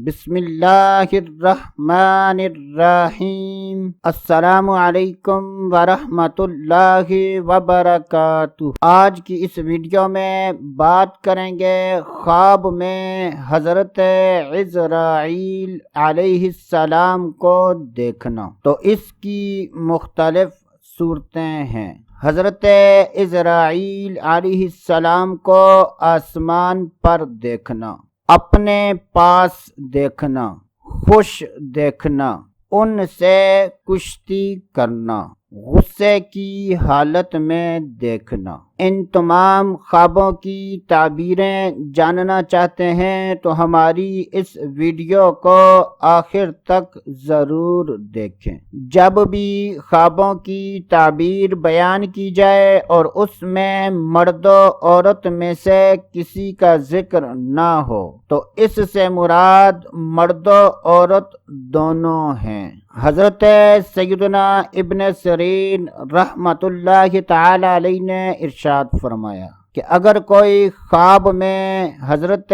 بسم اللہ الرحمن الرحیم۔ السلام علیکم ورحمۃ اللہ وبرکاتہ۔ آج کی اس ویڈیو میں بات کریں گے خواب میں حضرت عزرائیل علیہ السلام کو دیکھنا۔ تو اس کی مختلف صورتیں ہیں۔ حضرت عزرائیل علیہ السلام کو آسمان پر دیکھنا، اپنے پاس دیکھنا، خوش دیکھنا، ان سے کشتی کرنا، غصے کی حالت میں دیکھنا۔ ان تمام خوابوں کی تعبیریں جاننا چاہتے ہیں تو ہماری اس ویڈیو کو آخر تک ضرور دیکھیں۔ جب بھی خوابوں کی تعبیر بیان کی جائے اور اس میں مرد و عورت میں سے کسی کا ذکر نہ ہو تو اس سے مراد مرد و عورت دونوں ہیں۔ حضرت سیدنا ابن سیرین رحمۃ اللہ تعالی علیہ نے ارشاد فرمایا کہ اگر کوئی خواب میں حضرت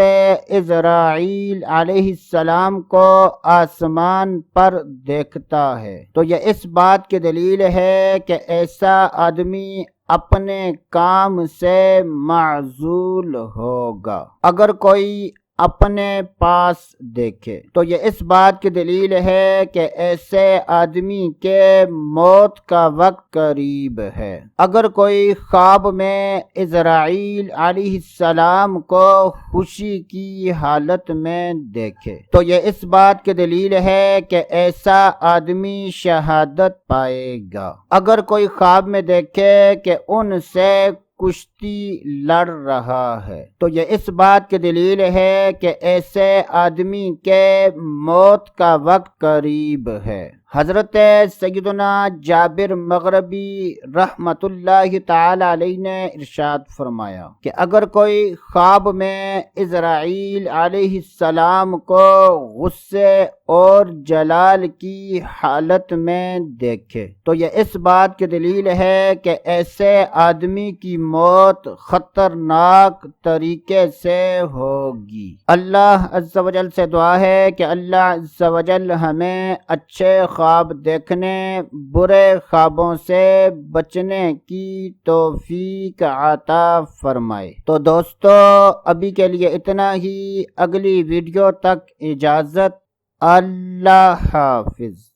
عزرائیل علیہ السلام کو آسمان پر دیکھتا ہے تو یہ اس بات کی دلیل ہے کہ ایسا آدمی اپنے کام سے معزول ہوگا۔ اگر کوئی اپنے پاس دیکھے تو یہ اس بات کی دلیل ہے کہ ایسے آدمی کے موت کا وقت قریب ہے۔ اگر کوئی خواب میں عزرائیل علیہ السلام کو خوشی کی حالت میں دیکھے تو یہ اس بات کی دلیل ہے کہ ایسا آدمی شہادت پائے گا۔ اگر کوئی خواب میں دیکھے کہ ان سے کشتی لڑ رہا ہے تو یہ اس بات کی دلیل ہے کہ ایسے آدمی کے موت کا وقت قریب ہے۔ حضرت سیدنا جابر مغربی رحمۃ اللہ تعالی علیہ نے ارشاد فرمایا کہ اگر کوئی خواب میں عزرائیل علیہ السلام کو غصے اور جلال کی حالت میں دیکھے تو یہ اس بات کی دلیل ہے کہ ایسے آدمی کی موت خطرناک طریقے سے ہوگی۔ اللہ عز و جل سے دعا ہے کہ اللہ عز و جل ہمیں اچھے خواب دیکھنے، برے خوابوں سے بچنے کی توفیق عطا فرمائے۔ تو دوستو ابھی کے لیے اتنا ہی، اگلی ویڈیو تک اجازت، اللہ حافظ۔